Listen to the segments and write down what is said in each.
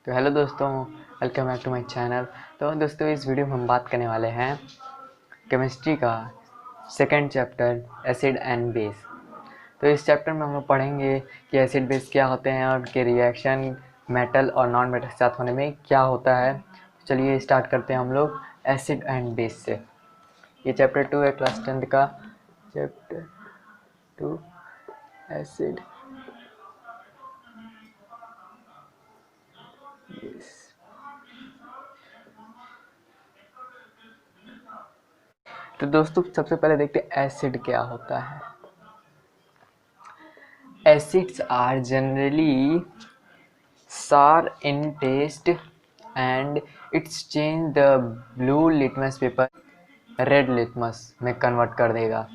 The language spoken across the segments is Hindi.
तो हेलो दोस्तों, welcome back to my channel. तो दोस्तों, इस वीडियो में हम बात करने वाले हैं केमिस्ट्री का second chapter acid and base. तो इस चैप्टर में हम लोग पढ़ेंगे कि एसिड बेस क्या होते हैं और उनके रिएक्शन मेटल और नॉन मेटल के साथ होने में क्या होता है। तो चलिए स्टार्ट करते हैं हम लोग एसिड एंड बेस से। ये चैप्टर 2 है क्लास 10th का। Chapter 2 acid base. तो दोस्तों, सबसे पहले देखते हैं एसिड क्या होता है। Acids are generally sour in taste and it's change the blue litmus paper red litmus में कन्वर्ट कर देगा।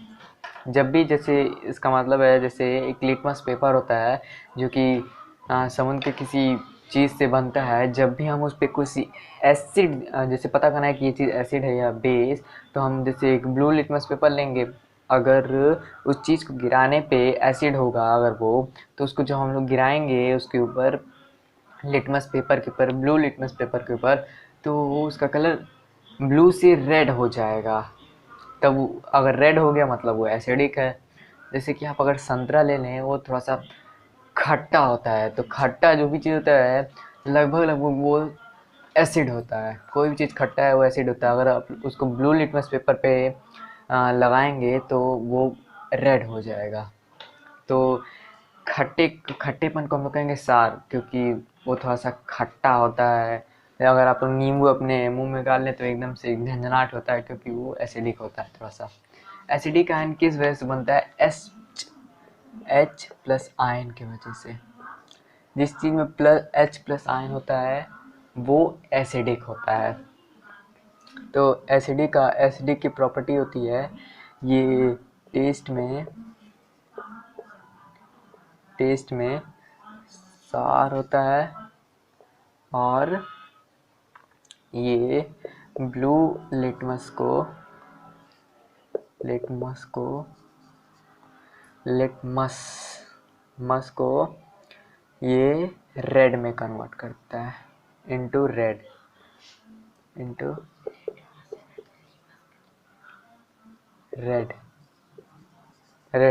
जब भी जैसे इसका मतलब है, जैसे एक लिटमस पेपर होता है जो कि समुद्र के किसी चीज़ से बनता है। जब भी हम उस पर कुछ एसिड जैसे पता करना है कि ये चीज़ एसिड है या बेस, तो हम जैसे एक ब्लू लिटमस पेपर लेंगे। अगर उस चीज़ को गिराने पे एसिड होगा अगर वो, तो उसको जब हम लोग गिराएंगे उसके ऊपर लिटमस पेपर के ऊपर, ब्लू लिटमस पेपर के ऊपर, तो वो उसका कलर ब्लू से रेड हो जाएगा। तब अगर रेड हो गया मतलब वो एसिडिक है। जैसे कि आप अगर संतरा ले लें, वो थोड़ा सा खट्टा होता है। तो खट्टा जो भी चीज़ होता है लगभग लगभग वो एसिड होता है। कोई भी चीज़ खट्टा है वो एसिड होता है। अगर आप उसको ब्लू लिटमस पेपर पे लगाएंगे तो वो रेड हो जाएगा। तो खट्टेपन को हम लोग कहेंगे सार, क्योंकि वो थोड़ा सा खट्टा होता है। अगर आप नींबू अपने मुंह में डाल लें तो एकदम से झंझनाहट होता है, क्योंकि वो एसिडिक होता है थोड़ा सा। एसिडिक आयन किस वजह से बनता है? H प्लस आयन की वजह से। जिस चीज़ में H प्लस आयन होता है वो एसिडिक होता है। तो एसिडिक की प्रॉपर्टी होती है, ये टेस्ट में सार होता है और ये ब्लू लिटमस को ये रेड में कन्वर्ट करता है, इनटू रेड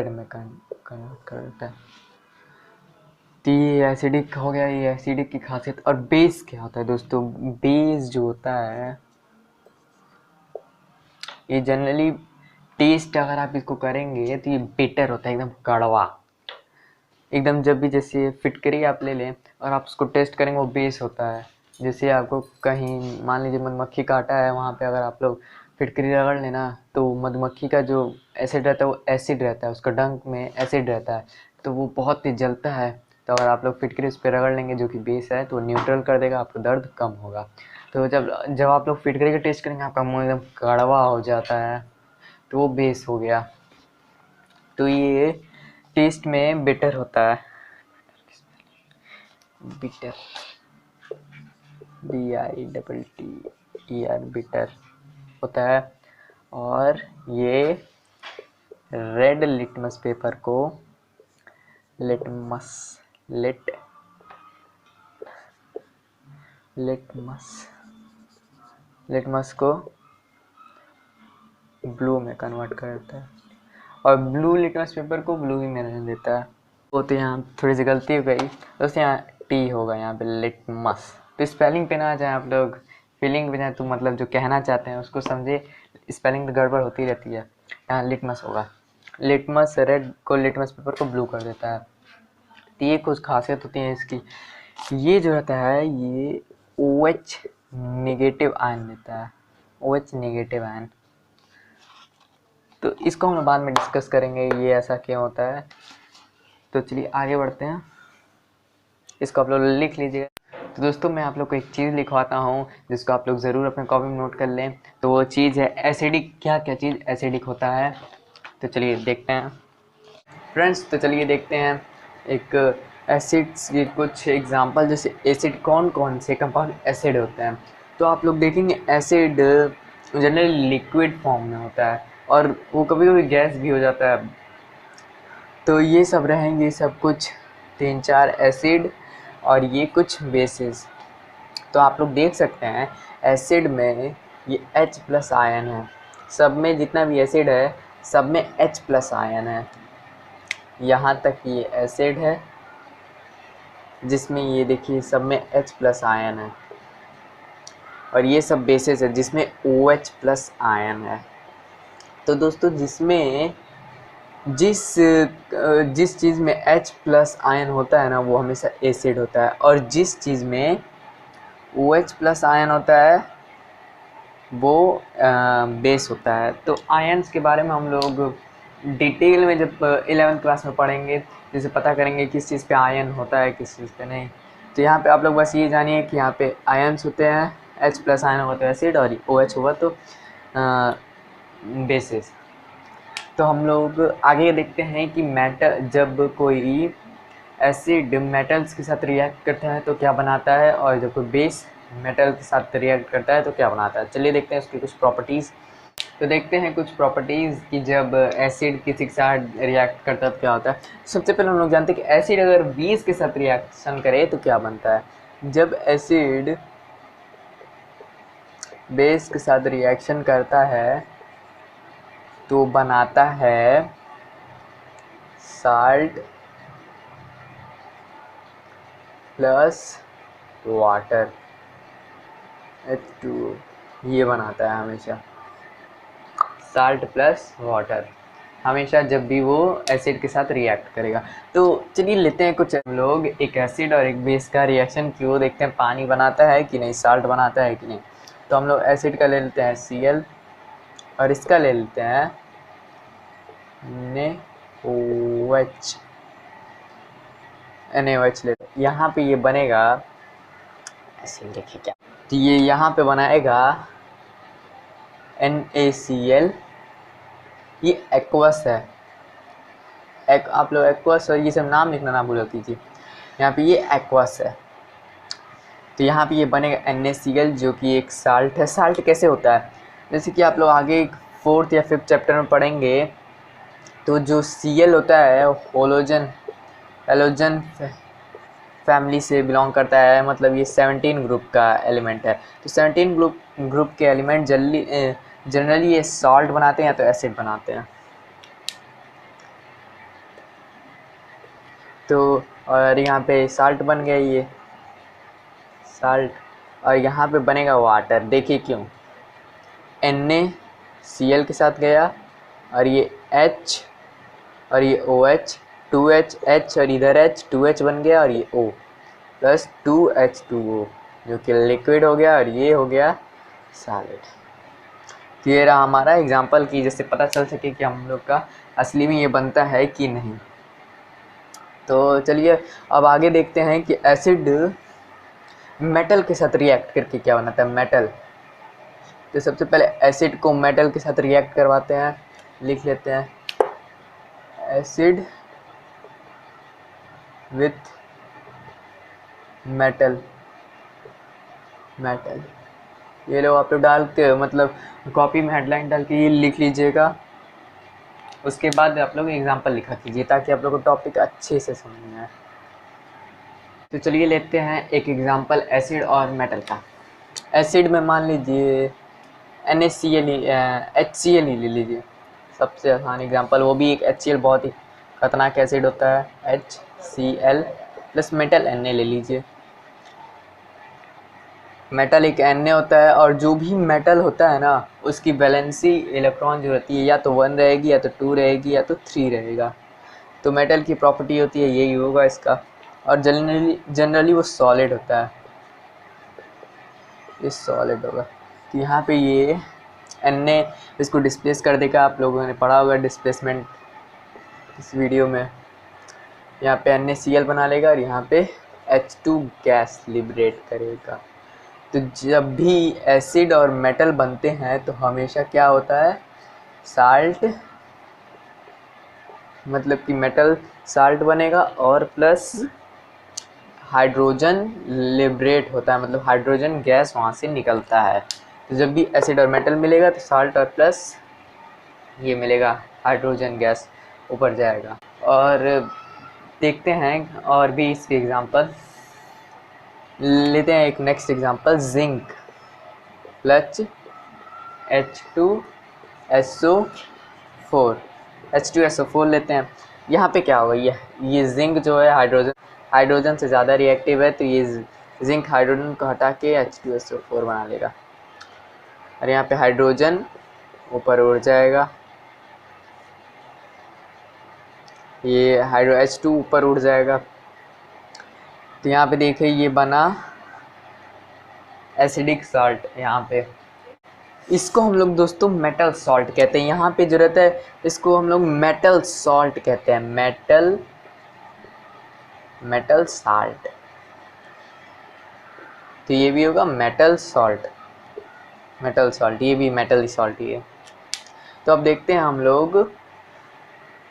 में कन्वर्ट करता है। तो ये एसिडिक हो गया। ये एसिडिक की खासियत। और बेस क्या होता है दोस्तों? बेस जो होता है ये जनरली टेस्ट अगर आप इसको करेंगे तो ये बिटर होता है, एकदम कड़वा एकदम। जब भी जैसे फिटकरी आप ले लें और आप उसको टेस्ट करेंगे वो बेस होता है। जैसे आपको कहीं मान लीजिए मधुमक्खी काटा है, वहाँ पे अगर आप लोग फिटकरी रगड़ लेना तो मधुमक्खी का जो एसिड रहता है वो एसिड रहता है, उसका डंक में एसिड रहता है, तो वो बहुत ही जलता है। तो अगर आप लोग फिटकरी उस पर रगड़ लेंगे जो कि बेस है, तो वो न्यूट्रल कर देगा, आपको दर्द कम होगा। तो जब आप लोग फिटकरी का टेस्ट करेंगे आपका मुँह एकदम कड़वा हो जाता है, तो वो बेस हो गया। तो ये टेस्ट में बिटर होता है, बिटर, BITTER बिटर होता है। और ये रेड लिटमस पेपर को लिटमस को ब्लू में कन्वर्ट करता है और ब्लू लिटमस पेपर को ब्लू ही में रहने देता है। वो तो यहाँ थोड़ी सी गलती हो गई दोस्तों, यहाँ टी होगा यहाँ पे लिटमस। तो स्पेलिंग पे ना जाए आप लोग, फीलिंग पे जाए, तो मतलब जो कहना चाहते हैं उसको समझे। स्पेलिंग तो गड़बड़ होती रहती है। यहाँ लिटमस होगा। लिटमस रेड को, लिटमस पेपर को ब्लू कर देता है। तो ये कुछ खासियत होती है इसकी। ये जो रहता है ये OH नेगेटिव आयन देता है, OH नेगेटिव आयन। तो इसको हम लोग बाद में डिस्कस करेंगे ये ऐसा क्यों होता है। तो चलिए आगे बढ़ते हैं। इसको आप लोग लिख लीजिएगा। तो दोस्तों, मैं आप लोग को एक चीज़ लिखवाता हूँ जिसको आप लोग ज़रूर अपने कॉपी में नोट कर लें। तो वो चीज़ है एसिडिक। क्या क्या चीज़ एसिडिक होता है, तो चलिए देखते हैं फ्रेंड्स। तो चलिए देखते हैं एक एसिड्स के कुछ एग्जांपल। जैसे एसिड कौन कौन से कंपाउंड एसिड होते हैं, तो आप लोग देखेंगे एसिड जनरली लिक्विड फॉर्म में होता है और वो कभी कभी गैस भी हो जाता है। तो ये सब रहेंगे सब कुछ 3-4 एसिड और ये कुछ बेसिस। तो आप लोग देख सकते हैं एसिड में ये H प्लस आयन है, सब में जितना भी एसिड है सब में H प्लस आयन है। यहाँ तक ये एसिड है जिसमें ये देखिए सब में H प्लस आयन है, और ये सब बेसेस है जिसमें OH प्लस आयन है। तो दोस्तों जिसमें जिस चीज़ में H प्लस आयन होता है ना वो हमेशा एसिड होता है, और जिस चीज़ में OH प्लस आयन होता है वो बेस होता है। तो आयन्स के बारे में हम लोग डिटेल में जब 11th क्लास में पढ़ेंगे जैसे पता करेंगे किस चीज़ पे आयन होता है किस चीज़ पे नहीं। तो यहाँ पे आप लोग बस ये जानिए कि यहाँ पे आयन्स होते हैं, H प्लस आयन होगा तो एसिड और OH हुआ तो बेसिस। तो हम लोग आगे देखते हैं कि मेटल जब कोई एसिड मेटल्स के साथ रिएक्ट करता है तो क्या बनाता है, और जब कोई बेस मेटल के साथ रिएक्ट करता है तो क्या बनाता है। चलिए देखते हैं उसकी कुछ प्रॉपर्टीज़। तो देखते हैं कुछ प्रॉपर्टीज़ कि जब एसिड किसी के साथ रिएक्ट करता है तो क्या होता है। सबसे पहले हम लोग जानते हैं कि एसिड अगर बेस के साथ रिएक्शन करे तो क्या बनता है। जब एसिड बेस के साथ रिएक्शन करता है तो बनाता है साल्ट प्लस वाटर H2O, ये बनाता है हमेशा साल्ट प्लस वाटर, हमेशा जब भी वो एसिड के साथ रिएक्ट करेगा। तो चलिए लेते हैं कुछ हम लोग एक एसिड और एक बेस का रिएक्शन क्यों देखते हैं, पानी बनाता है कि नहीं, साल्ट बनाता है कि नहीं। तो हम लोग एसिड का ले लेते हैं Cl और इसका ले लेते हैं NaOH लेते हैं। यहाँ पे ये बनेगा ऐसे, देखिए क्या, तो ये यहाँ पे बनाएगा NaCl, ये एक्वस है। आप लोग एक्वस और ये सब नाम लिखना ना भूल कीजिए। यहाँ पे ये एक्वस है तो यहाँ पे ये बनेगा NaCl जो कि एक साल्ट है। साल्ट कैसे होता है, जैसे कि आप लोग आगे 4th या 5th चैप्टर में पढ़ेंगे तो जो Cl होता है हेलोजन फैमिली से बिलोंग करता है, मतलब ये 17 ग्रुप का एलिमेंट है। तो 17 ग्रुप के एलिमेंट जनरली ये सॉल्ट बनाते हैं या तो एसिड बनाते हैं। तो और यहाँ पे साल्ट बन गया ये साल्ट, और यहाँ पे बनेगा वाटर। देखिए क्यों, NaCl के साथ गया और ये H और ये OH 2H H और इधर H 2H बन गया और ये O प्लस 2H2O जो कि लिक्विड हो गया और ये हो गया सॉलिड। तो ये रहा हमारा एग्जाम्पल की जिससे पता चल सके कि हम लोग का असली में ये बनता है कि नहीं। तो चलिए अब आगे देखते हैं कि एसिड मेटल के साथ रिएक्ट करके क्या बनाता है। मेटल, तो सबसे पहले एसिड को मेटल के साथ रिएक्ट करवाते हैं, लिख लेते हैं एसिड विथ मेटल। ये लोग आप लोग डाल के मतलब कॉपी में हेडलाइन डाल के ये लिख लीजिएगा, उसके बाद आप लोग एग्जाम्पल लिखा कीजिए ताकि आप लोग को टॉपिक अच्छे से समझ में आए। तो चलिए लेते हैं एक एग्जाम्पल एसिड और मेटल का। एसिड में मान लीजिए NaCl HCl ही ले लीजिए, सबसे आसान एग्जाम्पल, वो भी एक HCl बहुत ही खतरनाक एसिड होता है। HCl प्लस मेटल Na ले लीजिए। मेटल एक Na होता है और जो भी मेटल होता है ना उसकी वैलेंसी इलेक्ट्रॉन जो रहती है या तो 1 रहेगी या तो 2 रहेगी या तो 3 रहेगा। तो मेटल की प्रॉपर्टी होती है यही होगा इसका, और जनरली वो सॉलिड होता है, ये सॉलिड होगा। तो यहाँ पे ये Na इसको डिस्प्लेस कर देगा, आप लोगों ने पढ़ा होगा डिस्प्लेसमेंट इस वीडियो में। यहाँ पे NaCl बना लेगा और यहाँ पे H2 गैस लिबरेट करेगा। तो जब भी एसिड और मेटल बनते हैं तो हमेशा क्या होता है, साल्ट, मतलब कि मेटल साल्ट बनेगा और प्लस हाइड्रोजन लिबरेट होता है, मतलब हाइड्रोजन गैस वहाँ से निकलता है। तो जब भी एसिड और मेटल मिलेगा तो साल्ट और प्लस ये मिलेगा हाइड्रोजन गैस ऊपर जाएगा। और देखते हैं और भी इसके एग्जांपल। लेते हैं एक next example, zinc plus H2SO4 H2SO4 लेते हैं। यहाँ पे क्या होगा, ये जिंक जो है हाइड्रोजन से ज़्यादा रिएक्टिव है, तो ये जिंक हाइड्रोजन को हटा के H2SO4 बना लेगा, और यहाँ पे हाइड्रोजन ऊपर उड़ जाएगा, ये H2 ऊपर उड़ जाएगा। तो यहाँ पे देखिए ये बना एसिडिक सॉल्ट। यहाँ पे इसको हम लोग दोस्तों मेटल सॉल्ट कहते हैं। यहाँ पे जो रहता है इसको हम लोग मेटल सॉल्ट कहते हैं, मेटल सॉल्ट। तो ये भी होगा मेटल सॉल्ट, ये भी मेटल सॉल्ट ही है। तो अब देखते हैं हम लोग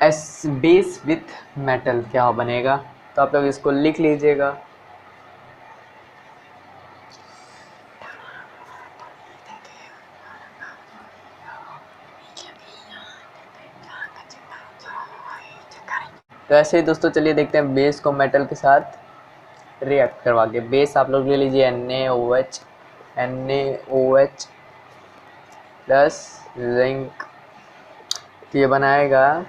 बेस विथ मेटल क्या बनेगा। तो आप लोग इसको लिख लीजिएगा। तो ऐसे ही दोस्तों चलिए देखते हैं बेस को मेटल के साथ रिएक्ट करवा के। बेस आप लोग ले लीजिए NaOH प्लस जिंक, तो ये बनाएगा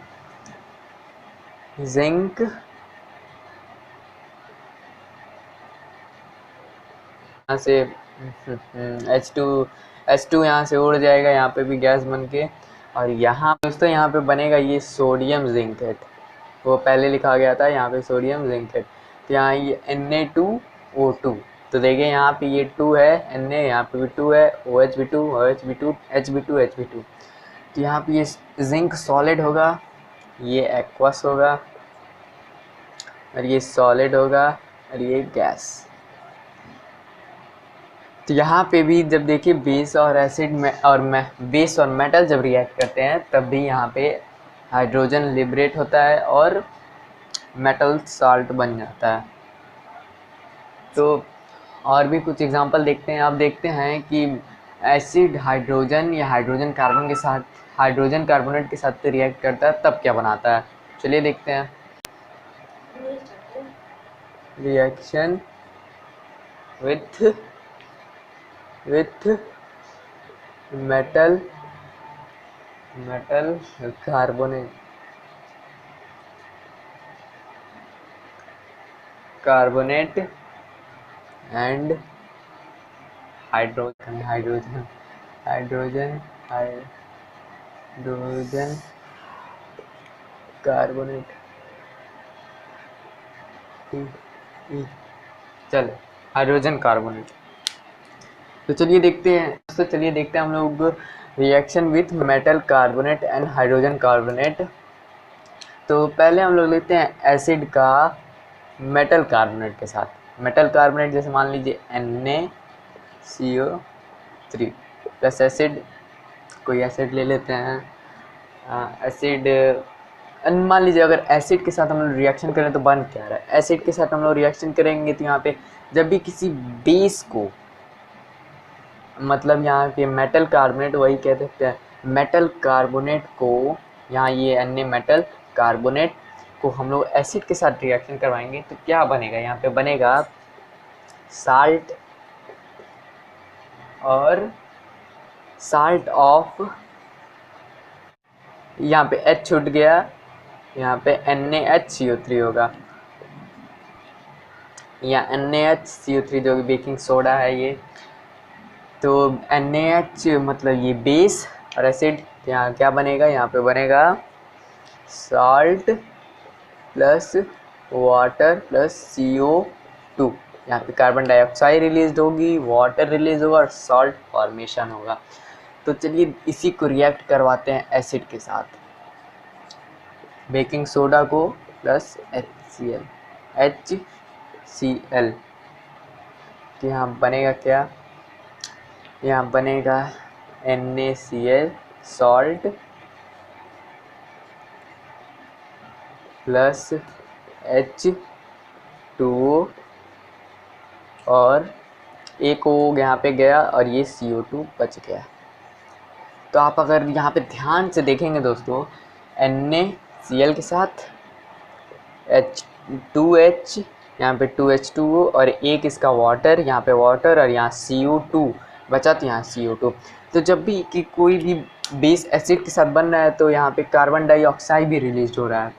जिंक यहाँ से H2 यहाँ से उड़ जाएगा, यहाँ पे भी गैस बन के, और यहाँ दोस्तों यहाँ पे बनेगा ये सोडियम जिंकेट। वो पहले लिखा गया था यहाँ पे सोडियम जिंकेट। तो यहाँ ये Na2O2, तो देखिए यहाँ पे ये 2 है Na, यहाँ पे भी 2 है, OH भी 2, Hb2। तो यहाँ पे ये जिंक सॉलिड होगा, ये एक्वस होगा, और ये सॉलिड होगा, और ये गैस। तो यहाँ पे भी जब देखिए बेस और एसिड में बेस और मेटल जब रिएक्ट करते हैं तब भी यहाँ पे हाइड्रोजन लिबरेट होता है और मेटल साल्ट बन जाता है। तो और भी कुछ एग्जांपल देखते हैं। आप देखते हैं कि एसिड हाइड्रोजन या हाइड्रोजन कार्बोनेट के साथ रिएक्ट करता है तब क्या बनाता है। चलिए देखते हैं। Reaction with metal carbonate and hydrogen carbonate. चलो हाइड्रोजन कार्बोनेट। तो चलिए देखते हैं हम लोग reaction with metal carbonate and hydrogen carbonate. तो पहले हम लोग लेते हैं एसिड का मेटल कार्बोनेट के साथ। मेटल कार्बोनेट जैसे मान लीजिए NaCO3 प्लस एसिड, कोई एसिड ले लेते हैं। एसिड मान लीजिए अगर एसिड के साथ हम लोग रिएक्शन करें तो बन क्या रहा है। एसिड के साथ हम लोग रिएक्शन करेंगे तो यहाँ पे जब भी किसी बेस को, मतलब यहाँ पे मेटल कार्बोनेट, वही कह सकते हैं मेटल कार्बोनेट को, यहाँ ये Na मेटल कार्बोनेट को हम लोग एसिड के साथ रिएक्शन करवाएंगे तो क्या बनेगा। यहाँ पे बनेगा साल्ट और साल्ट ऑफ, यहाँ पे H छूट गया, यहाँ पे NaHCO3 होगा, या NaHCO3 जो कि बेकिंग सोडा है ये। तो NaH मतलब ये बेस और एसिड, यहाँ क्या बनेगा, यहाँ पे बनेगा salt plus water plus CO2। यहाँ पे कार्बन डाइऑक्साइड रिलीज होगी, वाटर रिलीज होगा और सॉल्ट फॉर्मेशन होगा। तो चलिए इसी को रिएक्ट करवाते हैं एसिड के साथ। बेकिंग सोडा को प्लस HCl, तो यहाँ बनेगा क्या, यहाँ बनेगा NaCl सॉल्ट प्लस H2O और एक O यहाँ पे गया और ये CO2 बच गया। तो आप अगर यहाँ पे ध्यान से देखेंगे दोस्तों, NaCl के साथ H2H यहाँ पे 2H2O और एक इसका वाटर, यहाँ पे वाटर और यहाँ CO2 बचा, तो यहाँ CO2। तो जब भी कि कोई भी बेस एसिड के साथ बन रहा है तो यहाँ पे कार्बन डाइऑक्साइड भी रिलीज हो रहा है।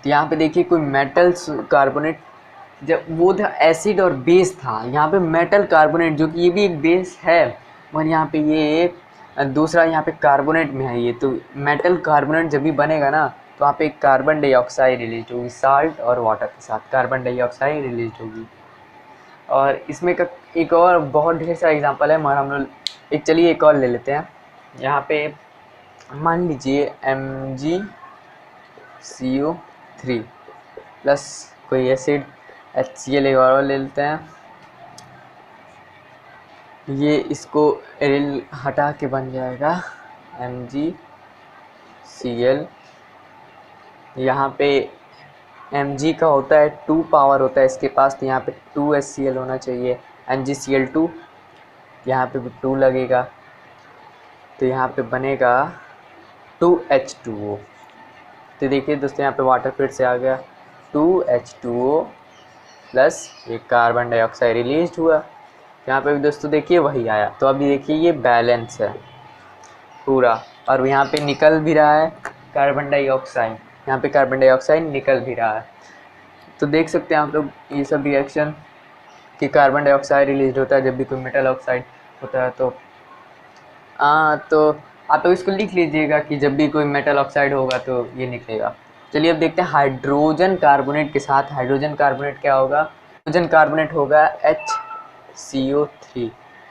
तो यहाँ पे देखिए कोई मेटल्स कार्बोनेट, जब वो था एसिड और बेस था, यहाँ पे मेटल कार्बोनेट जो कि ये भी एक बेस है, और यहाँ पे ये एक दूसरा यहाँ पे कार्बोनेट में है ये। तो मेटल कार्बोनेट जब भी बनेगा ना तो वहाँ पे कार्बन डाइऑक्साइड रिलीज होगी, साल्ट और वाटर के साथ कार्बन डाइऑक्साइड रिलीज होगी। और इसमें का एक और बहुत ढेर सारा एग्जांपल है, मगर हम लोग एक, चलिए एक और ले लेते हैं। यहाँ पे मान लीजिए MgCO3 प्लस कोई एसिड HCl एक और ले लेते हैं। ये इसको एल हटा के बन जाएगा MgCl। यहाँ पे Mg का होता है 2 पावर होता है इसके पास, तो यहाँ पे 2HCl होना चाहिए, MgCl2, यहाँ पे भी 2 लगेगा, तो यहाँ पे बनेगा 2H2O। तो देखिए दोस्तों यहाँ पे वाटर फिर से आ गया, 2H2O प्लस ये कार्बन डाइऑक्साइड रिलीज हुआ, यहाँ पे भी दोस्तों देखिए वही आया। तो अभी देखिए ये बैलेंस है पूरा, और यहाँ पे निकल भी रहा है कार्बन डाइऑक्साइड, यहाँ पे कार्बन डाइऑक्साइड निकल भी रहा है। तो देख सकते हैं आप लोग ये सब रिएक्शन कि कार्बन डाइऑक्साइड रिलीज होता है जब भी कोई मेटल ऑक्साइड होता है। तो आप लोग इसको लिख लीजिएगा कि जब भी कोई मेटल ऑक्साइड होगा तो ये निकलेगा। चलिए अब देखते हैं हाइड्रोजन कार्बोनेट के साथ। हाइड्रोजन कार्बोनेट क्या होगा? हाइड्रोजन कार्बोनेट होगा HCO3,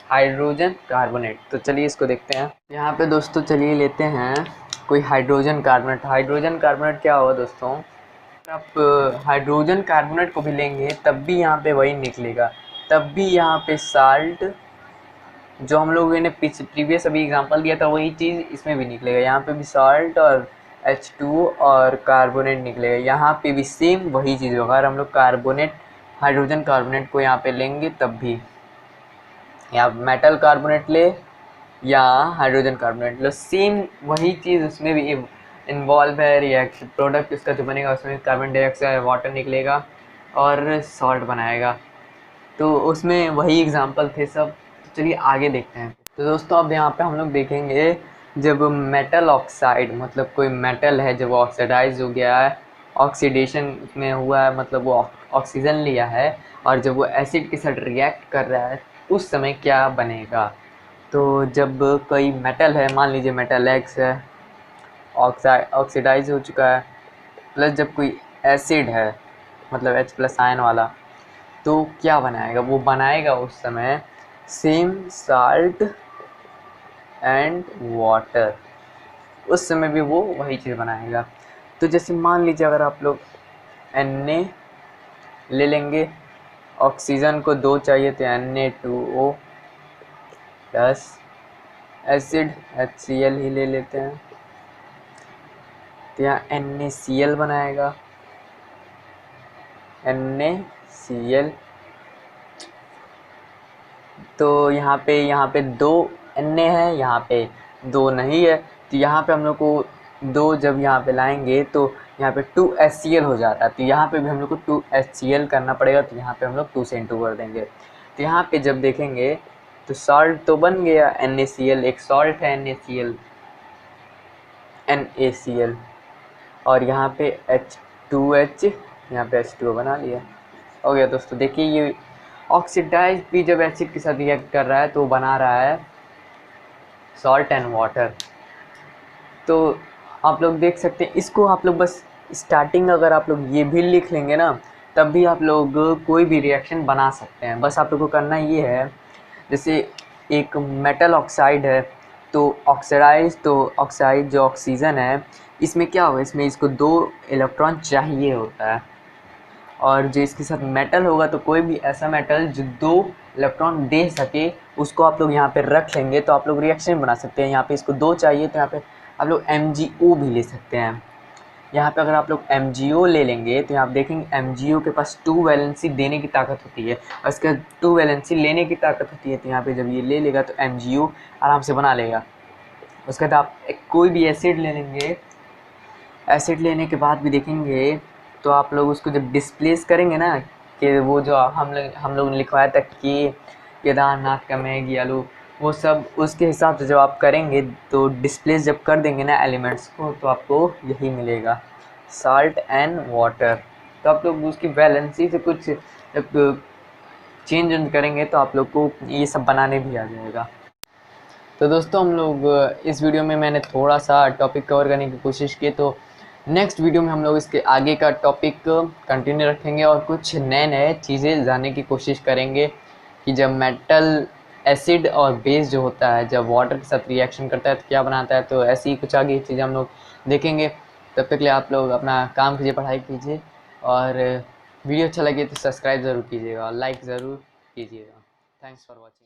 हाइड्रोजन कार्बोनेट। तो चलिए इसको देखते हैं। यहाँ पे दोस्तों चलिए लेते हैं कोई हाइड्रोजन कार्बोनेट। हाइड्रोजन कार्बोनेट क्या होगा दोस्तों? आप हाइड्रोजन कार्बोनेट को भी लेंगे तब भी यहाँ पे वही निकलेगा, तब भी यहाँ पे साल्ट, जो हम लोगों ने प्रीवियस अभी एग्जांपल दिया था वही चीज़ इसमें भी निकलेगा। यहाँ पे भी साल्ट और H2 और कार्बोनेट निकलेगा, यहाँ पे भी सेम वही चीज़ होगा। अगर हम लोग कार्बोनेट, हाइड्रोजन कार्बोनेट को यहाँ पे लेंगे तब भी, या मेटल कार्बोनेट ले या हाइड्रोजन कार्बोनेट लो, सेम वही चीज़ उसमें भी इन्वॉल्व है। रिएक्शन प्रोडक्ट उसका जो बनेगा उसमें कार्बन डाइऑक्साइड, वाटर निकलेगा और सॉल्ट बनाएगा। तो उसमें वही एग्जांपल थे सब। चलिए आगे देखते हैं। तो दोस्तों अब यहाँ पे हम लोग देखेंगे जब मेटल ऑक्साइड, मतलब कोई मेटल है जब ऑक्सीडाइज हो गया है, ऑक्सीडेशन में हुआ है, मतलब वो ऑक्सीजन लिया है, और जब वो एसिड के साथ रिएक्ट कर रहा है उस समय क्या बनेगा। तो जब कोई मेटल है, मान लीजिए मेटल X है, ऑक्सीडाइज हो चुका है, प्लस जब कोई एसिड है मतलब H+ आयन वाला, तो क्या बनाएगा? वो बनाएगा उस समय सेम साल्ट एंड वाटर, उस समय भी वो वही चीज़ बनाएगा। तो जैसे मान लीजिए अगर आप लोग Na ले लेंगे, ऑक्सीजन को 2 चाहिए तो Na2O प्लस एसिड HCl ही ले लेते हैं, तो यहाँ NaCl बनाएगा, NaCl। तो यहाँ पे 2 Na है, यहाँ पे 2 नहीं है, तो यहाँ पे हम लोग को 2 जब यहाँ पे लाएंगे तो यहाँ पे 2HCl हो जाता है। तो यहाँ पे भी हम लोग को 2HCl करना पड़ेगा, तो यहाँ पे हम लोग 2 से इंटू कर देंगे। तो यहाँ पे जब देखेंगे तो सॉल्ट तो बन गया NaCl, एक सॉल्ट है NaCl, और यहाँ पे H2H, यहाँ पे H2O बना लिया, हो गया दोस्तों। देखिए ये ऑक्सीडाइज भी जब एसिड के साथ रिएक्ट कर रहा है तो बना रहा है सॉल्ट एंड वाटर। तो आप लोग देख सकते हैं, इसको आप लोग बस स्टार्टिंग अगर आप लोग ये भी लिख लेंगे ना तब भी आप लोग कोई भी रिएक्शन बना सकते हैं। बस आप लोग को करना ये है, जैसे एक मेटल ऑक्साइड है तो ऑक्सीडाइज, तो ऑक्साइड जो ऑक्सीजन है इसमें क्या होगा, इसमें इसको 2 इलेक्ट्रॉन चाहिए होता है, और जो इसके साथ मेटल होगा तो कोई भी ऐसा मेटल जो 2 इलेक्ट्रॉन दे सके उसको आप लोग यहाँ पे रख लेंगे तो आप लोग रिएक्शन बना सकते हैं। यहाँ पे इसको 2 चाहिए तो यहाँ पे आप लोग MgO भी ले सकते हैं। यहाँ पे अगर आप लोग MgO ले लेंगे तो यहाँ आप देखेंगे MgO के पास 2 वैलेंसी देने की ताकत होती है और इसके 2 वैलेंसी लेने की ताकत होती है। तो यहाँ पे जब ये ले लेगा तो MgO आराम से बना लेगा। उसके बाद आप कोई भी एसिड ले लेंगे, एसिड लेने के बाद भी देखेंगे तो आप लोग उसको जब डिस्प्लेस करेंगे ना, कि वो जो हम लोग ने लिखवाया था कि केदारनाथ का मैगी आलू, वो सब उसके हिसाब से जब आप करेंगे तो डिस्प्लेस जब कर देंगे ना एलिमेंट्स को, तो आपको यही मिलेगा, साल्ट एंड वाटर। तो आप लोग उसकी वैलेंसी से कुछ जब चेंज करेंगे तो आप लोग को ये सब बनाने भी आ जाएगा। तो दोस्तों हम लोग इस वीडियो में मैंने थोड़ा सा टॉपिक कवर करने की कोशिश की, तो नेक्स्ट वीडियो में हम लोग इसके आगे का टॉपिक कंटिन्यू रखेंगे और कुछ नए नए चीज़ें जानने की कोशिश करेंगे कि जब मेटल एसिड और बेस जो होता है जब वाटर के साथ रिएक्शन करता है तो क्या बनाता है। तो ऐसी ही कुछ आगे चीज़ें हम लोग देखेंगे। तब तक के लिए आप लोग अपना काम कीजिए, पढ़ाई कीजिए, और वीडियो अच्छा लगे तो सब्सक्राइब ज़रूर कीजिएगा और लाइक ज़रूर कीजिएगा। Thanks for watching.